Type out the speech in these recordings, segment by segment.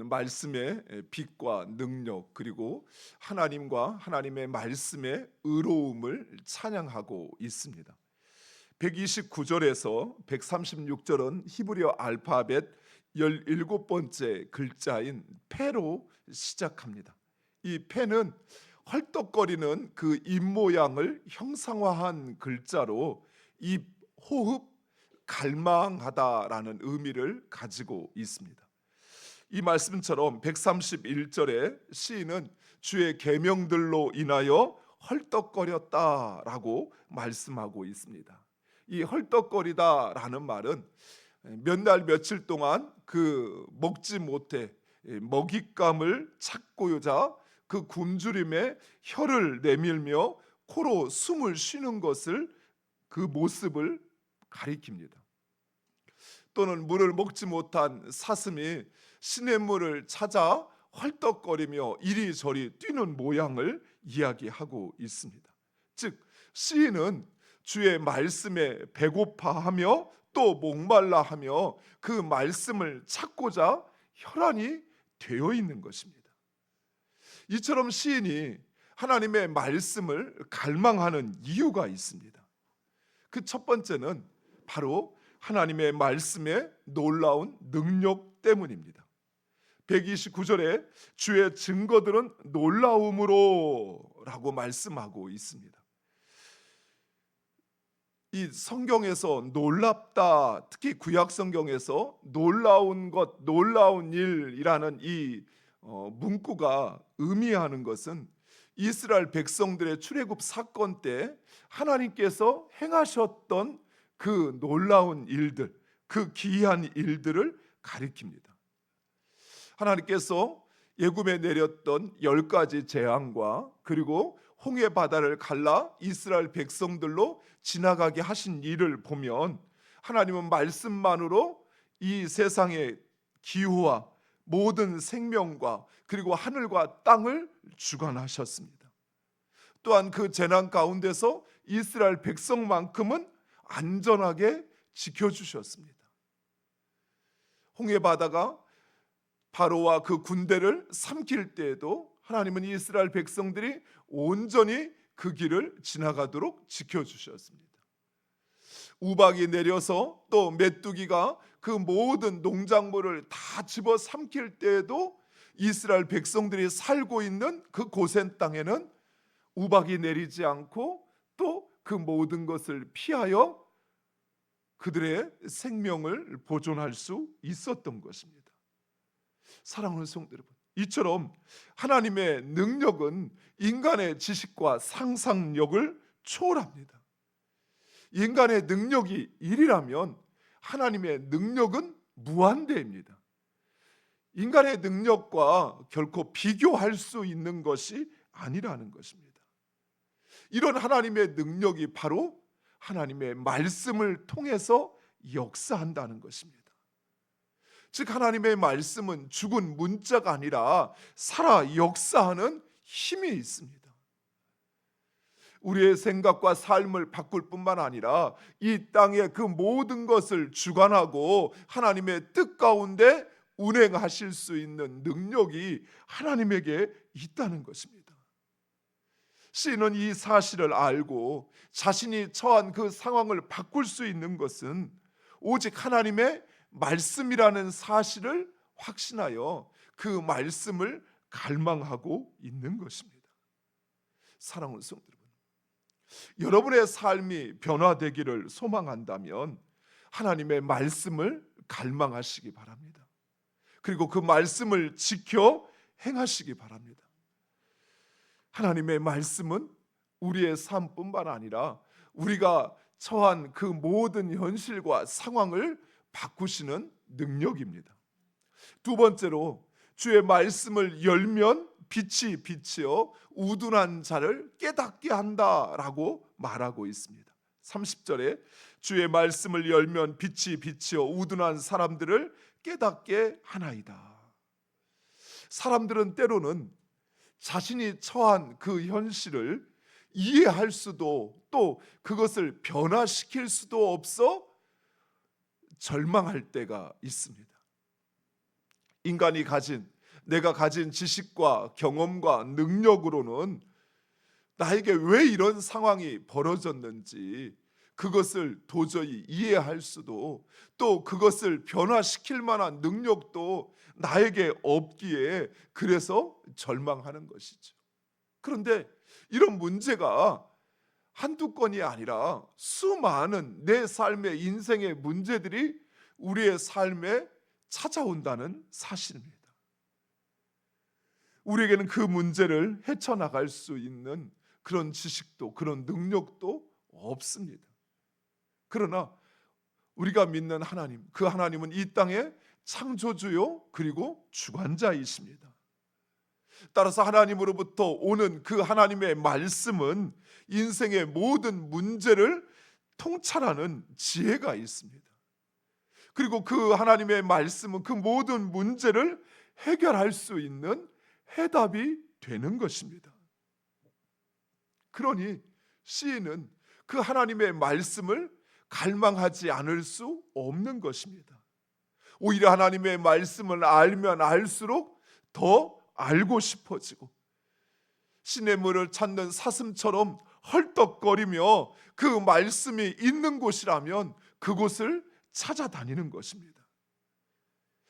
말씀의 빛과 능력, 그리고 하나님과 하나님의 말씀의 의로움을 찬양하고 있습니다. 129절에서 136절은 히브리어 알파벳 17번째 글자인 패로 시작합니다. 이 패는 헐떡거리는 그 입모양을 형상화한 글자로 입, 호흡, 갈망하다라는 의미를 가지고 있습니다. 이 말씀처럼 131절에 시인은 주의 계명들로 인하여 헐떡거렸다라고 말씀하고 있습니다. 이 헐떡거리다라는 말은 몇 날 며칠 동안 그 먹지 못해 먹잇감을 찾고자 그 굶주림에 혀를 내밀며 코로 숨을 쉬는 것을, 그 모습을 가리킵니다. 또는 물을 먹지 못한 사슴이 시냇물을 찾아 헐떡거리며 이리저리 뛰는 모양을 이야기하고 있습니다. 즉 시인은 주의 말씀에 배고파하며 또 목말라하며 그 말씀을 찾고자 혈안이 되어 있는 것입니다. 이처럼 시인이 하나님의 말씀을 갈망하는 이유가 있습니다. 그 첫 번째는 바로 하나님의 말씀의 놀라운 능력 때문입니다. 129절에 주의 증거들은 놀라움으로 라고 말씀하고 있습니다. 이 성경에서 놀랍다, 특히 구약 성경에서 놀라운 것, 놀라운 일이라는 이 문구가 의미하는 것은 이스라엘 백성들의 출애굽 사건 때 하나님께서 행하셨던 그 놀라운 일들, 그 기이한 일들을 가리킵니다. 하나님께서 애굽에 내렸던 10가지 재앙과 그리고 홍해 바다를 갈라 이스라엘 백성들로 지나가게 하신 일을 보면 하나님은 말씀만으로 이 세상의 기후와 모든 생명과 그리고 하늘과 땅을 주관하셨습니다. 또한 그 재난 가운데서 이스라엘 백성만큼은 안전하게 지켜주셨습니다. 홍해 바다가 바로와 그 군대를 삼킬 때에도 하나님은 이스라엘 백성들이 온전히 그 길을 지나가도록 지켜주셨습니다. 우박이 내려서 또 메뚜기가 그 모든 농작물을 다 집어 삼킬 때에도 이스라엘 백성들이 살고 있는 그 고센 땅에는 우박이 내리지 않고 또 그 모든 것을 피하여 그들의 생명을 보존할 수 있었던 것입니다. 사랑하는 성도 여러분, 이처럼 하나님의 능력은 인간의 지식과 상상력을 초월합니다. 인간의 능력이 1이라면 하나님의 능력은 무한대입니다. 인간의 능력과 결코 비교할 수 있는 것이 아니라는 것입니다. 이런 하나님의 능력이 바로 하나님의 말씀을 통해서 역사한다는 것입니다. 즉 하나님의 말씀은 죽은 문자가 아니라 살아 역사하는 힘이 있습니다. 우리의 생각과 삶을 바꿀 뿐만 아니라 이 땅의 그 모든 것을 주관하고 하나님의 뜻 가운데 운행하실 수 있는 능력이 하나님에게 있다는 것입니다. 시인은 이 사실을 알고 자신이 처한 그 상황을 바꿀 수 있는 것은 오직 하나님의 말씀이라는 사실을 확신하여 그 말씀을 갈망하고 있는 것입니다. 사랑하는 성도 여러분, 여러분의 삶이 변화되기를 소망한다면 하나님의 말씀을 갈망하시기 바랍니다. 그리고 그 말씀을 지켜 행하시기 바랍니다. 하나님의 말씀은 우리의 삶뿐만 아니라 우리가 처한 그 모든 현실과 상황을 바꾸시는 능력입니다. 두 번째로 주의 말씀을 열면 빛이 비치어 우둔한 자를 깨닫게 한다라고 말하고 있습니다. 30절에 주의 말씀을 열면 빛이 비치어 우둔한 사람들을 깨닫게 하나이다. 사람들은 때로는 자신이 처한 그 현실을 이해할 수도 또 그것을 변화시킬 수도 없어 절망할 때가 있습니다. 인간이 가진 내가 가진 지식과 경험과 능력으로는 나에게 왜 이런 상황이 벌어졌는지 그것을 도저히 이해할 수도, 또 그것을 변화시킬 만한 능력도 나에게 없기에 그래서 절망하는 것이죠. 그런데 이런 문제가 한두 건이 아니라 수많은 내 삶의 인생의 문제들이 우리의 삶에 찾아온다는 사실입니다. 우리에게는 그 문제를 헤쳐나갈 수 있는 그런 지식도 그런 능력도 없습니다. 그러나 우리가 믿는 하나님, 그 하나님은 이 땅의 창조주요 그리고 주관자이십니다. 따라서 하나님으로부터 오는 그 하나님의 말씀은 인생의 모든 문제를 통찰하는 지혜가 있습니다. 그리고 그 하나님의 말씀은 그 모든 문제를 해결할 수 있는 해답이 되는 것입니다. 그러니 시인은 그 하나님의 말씀을 갈망하지 않을 수 없는 것입니다. 오히려 하나님의 말씀을 알면 알수록 더 알고 싶어지고 시냇물을 찾는 사슴처럼 헐떡거리며 그 말씀이 있는 곳이라면 그곳을 찾아다니는 것입니다.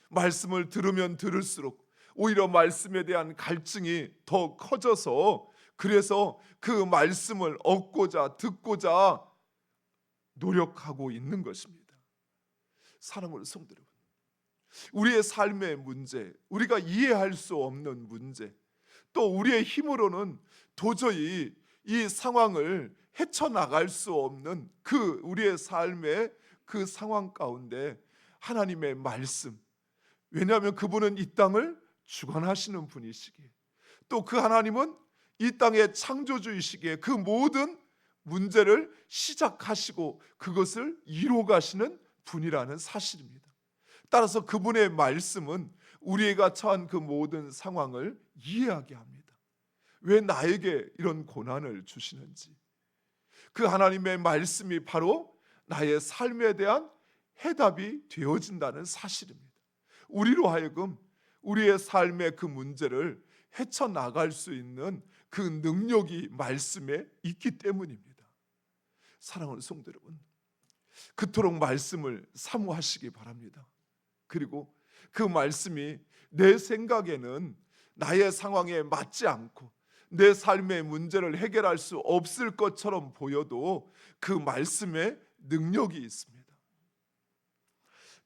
말씀을 들으면 들을수록 오히려 말씀에 대한 갈증이 더 커져서 그래서 그 말씀을 얻고자 듣고자 노력하고 있는 것입니다. 사랑하는 성도 여러분, 우리의 삶의 문제, 우리가 이해할 수 없는 문제, 또 우리의 힘으로는 도저히 이 상황을 헤쳐나갈 수 없는 그 우리의 삶의 그 상황 가운데 하나님의 말씀, 왜냐하면 그분은 이 땅을 주관하시는 분이시기에 또 그 하나님은 이 땅의 창조주이시기에 그 모든 문제를 시작하시고 그것을 이루어 가시는 분이라는 사실입니다. 따라서 그분의 말씀은 우리가 처한 그 모든 상황을 이해하게 합니다. 왜 나에게 이런 고난을 주시는지, 그 하나님의 말씀이 바로 나의 삶에 대한 해답이 되어진다는 사실입니다. 우리로 하여금 우리의 삶의 그 문제를 헤쳐나갈 수 있는 그 능력이 말씀에 있기 때문입니다. 사랑하는 성도 여러분, 그토록 말씀을 사모하시기 바랍니다. 그리고 그 말씀이 내 생각에는 나의 상황에 맞지 않고 내 삶의 문제를 해결할 수 없을 것처럼 보여도 그 말씀에 능력이 있습니다.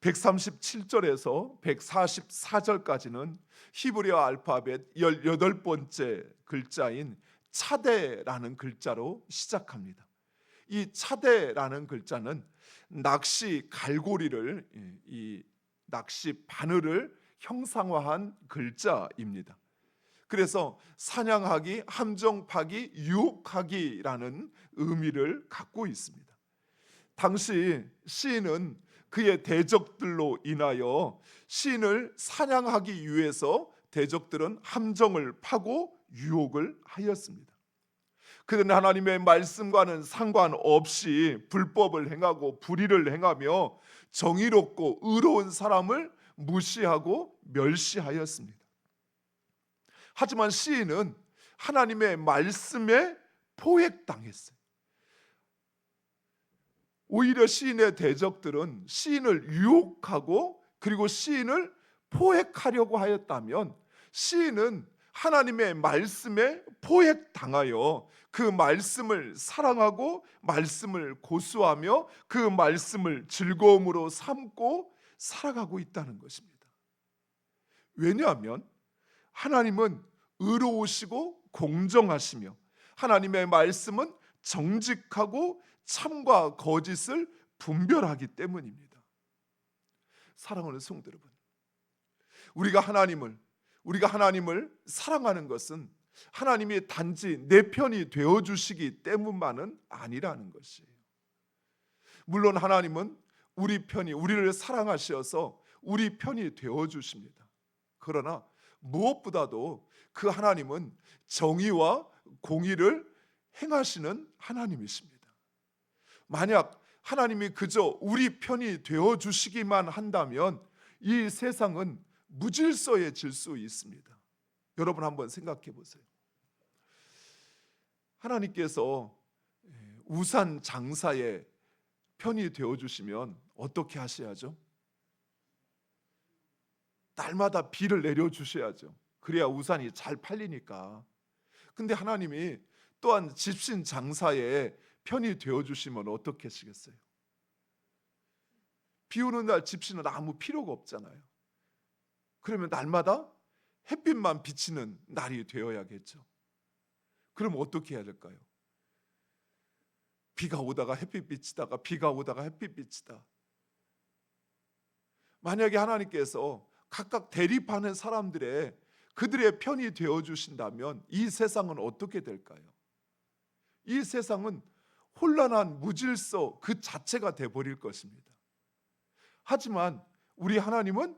137절에서 144절까지는 히브리어 알파벳 18번째 글자인 차대라는 글자로 시작합니다. 이 차대라는 글자는 낚시 갈고리를, 이 낚시 바늘을 형상화한 글자입니다. 그래서 사냥하기, 함정파기, 유혹하기라는 의미를 갖고 있습니다. 당시 시인은 그의 대적들로 인하여 시인을 사냥하기 위해서 대적들은 함정을 파고 유혹을 하였습니다. 그들은 하나님의 말씀과는 상관없이 불법을 행하고 불의를 행하며 정의롭고 의로운 사람을 무시하고 멸시하였습니다. 하지만 시인은 하나님의 말씀에 포획당했어요. 오히려 시인의 대적들은 시인을 유혹하고 그리고 시인을 포획하려고 하였다면 시인은 하나님의 말씀에 포획당하여 그 말씀을 사랑하고 말씀을 고수하며 그 말씀을 즐거움으로 삼고 살아가고 있다는 것입니다. 왜냐하면 하나님은 의로우시고 공정하시며 하나님의 말씀은 정직하고 참과 거짓을 분별하기 때문입니다. 사랑하는 성도 여러분, 우리가 하나님을 사랑하는 것은 하나님이 단지 내 편이 되어주시기 때문만은 아니라는 것이에요. 물론 하나님은 우리를 사랑하셔서 우리 편이 되어주십니다. 그러나 무엇보다도 그 하나님은 정의와 공의를 행하시는 하나님이십니다. 만약 하나님이 그저 우리 편이 되어주시기만 한다면 이 세상은 무질서해질 수 있습니다. 여러분 한번 생각해 보세요. 하나님께서 우산 장사에 편이 되어 주시면 어떻게 하셔야죠? 날마다 비를 내려 주셔야죠. 그래야 우산이 잘 팔리니까. 근데 하나님이 또한 집신 장사에 편이 되어 주시면 어떻게 하시겠어요? 비 오는 날 집신은 아무 필요가 없잖아요. 그러면 날마다 햇빛만 비치는 날이 되어야겠죠. 그럼 어떻게 해야 될까요? 비가 오다가 햇빛 비치다가 비가 오다가 햇빛 비치다. 만약에 하나님께서 각각 대립하는 사람들의 그들의 편이 되어 주신다면 이 세상은 어떻게 될까요? 이 세상은 혼란한 무질서 그 자체가 돼 버릴 것입니다. 하지만 우리 하나님은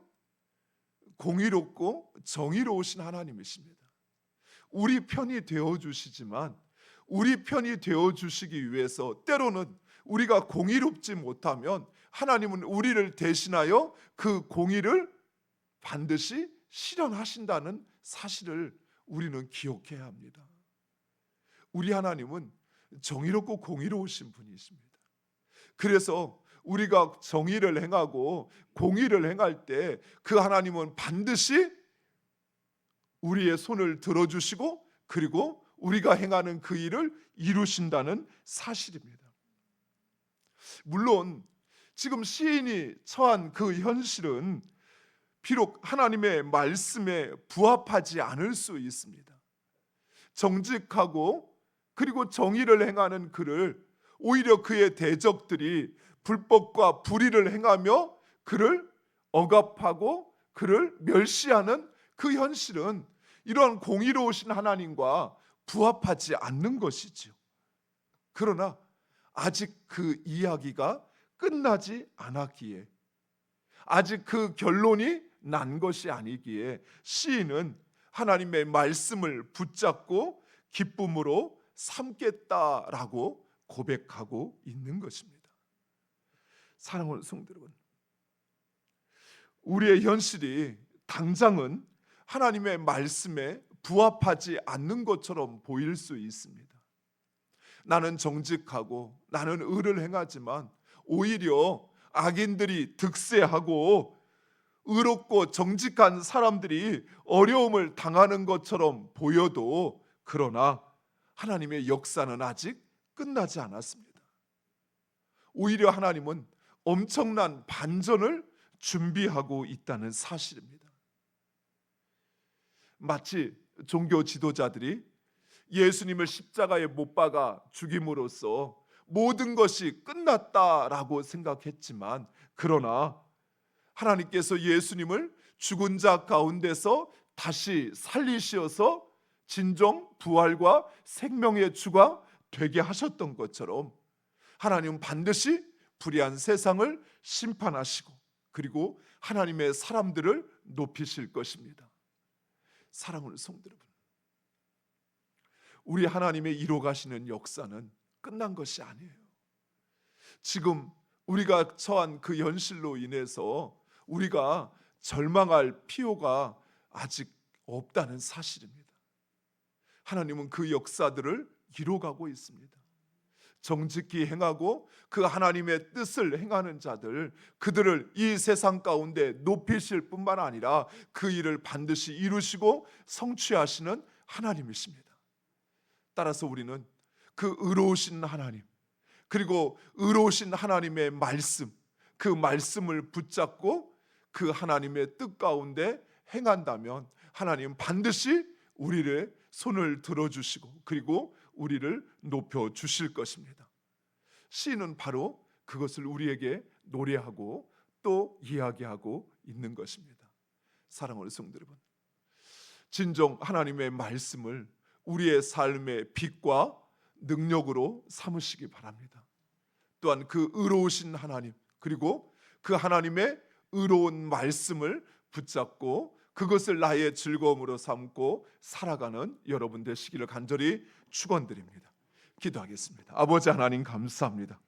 공의롭고 정의로우신 하나님이십니다. 우리 편이 되어 주시지만 우리 편이 되어 주시기 위해서 때로는 우리가 공의롭지 못하면 하나님은 우리를 대신하여 그 공의를 반드시 실현하신다는 사실을 우리는 기억해야 합니다. 우리 하나님은 정의롭고 공의로우신 분이십니다. 그래서 우리가 정의를 행하고 공의를 행할 때 그 하나님은 반드시 우리의 손을 들어주시고 그리고 우리가 행하는 그 일을 이루신다는 사실입니다. 물론 지금 시인이 처한 그 현실은 비록 하나님의 말씀에 부합하지 않을 수 있습니다. 정직하고 그리고 정의를 행하는 그를 오히려 그의 대적들이 불법과 불의를 행하며 그를 억압하고 그를 멸시하는 그 현실은 이러한 공의로우신 하나님과 부합하지 않는 것이지요. 그러나 아직 그 이야기가 끝나지 않았기에, 아직 그 결론이 난 것이 아니기에 시인은 하나님의 말씀을 붙잡고 기쁨으로 삼겠다라고 고백하고 있는 것입니다. 사랑하는 성도 여러분, 우리의 현실이 당장은 하나님의 말씀에 부합하지 않는 것처럼 보일 수 있습니다. 나는 정직하고 나는 의를 행하지만 오히려 악인들이 득세하고 의롭고 정직한 사람들이 어려움을 당하는 것처럼 보여도 그러나 하나님의 역사는 아직 끝나지 않았습니다. 오히려 하나님은 엄청난 반전을 준비하고 있다는 사실입니다. 마치 종교 지도자들이 예수님을 십자가에 못 박아 죽임으로써 모든 것이 끝났다라고 생각했지만 그러나 하나님께서 예수님을 죽은 자 가운데서 다시 살리셔서 진정 부활과 생명의 주가 되게 하셨던 것처럼 하나님은 반드시 불의한 세상을 심판하시고 그리고 하나님의 사람들을 높이실 것입니다. 사랑하는 성도 여러분, 우리 하나님의 이루어가시는 역사는 끝난 것이 아니에요. 지금 우리가 처한 그 현실로 인해서 우리가 절망할 필요가 아직 없다는 사실입니다. 하나님은 그 역사들을 이루어가고 있습니다. 정직히 행하고 그 하나님의 뜻을 행하는 자들, 그들을 이 세상 가운데 높이실 뿐만 아니라 그 일을 반드시 이루시고 성취하시는 하나님이십니다. 따라서 우리는 그 의로우신 하나님, 그리고 의로우신 하나님의 말씀, 그 말씀을 붙잡고 그 하나님의 뜻 가운데 행한다면 하나님은 반드시 우리의 손을 들어주시고 그리고 우리를 높여주실 것입니다. 시인은 바로 그것을 우리에게 노래하고 또 이야기하고 있는 것입니다. 사랑하는 성도 여러분, 진정 하나님의 말씀을 우리의 삶의 빛과 능력으로 삼으시기 바랍니다. 또한 그 의로우신 하나님 그리고 그 하나님의 의로운 말씀을 붙잡고 그것을 나의 즐거움으로 삼고 살아가는 여러분 되시기를 간절히 축원드립니다. 기도하겠습니다. 아버지 하나님 감사합니다.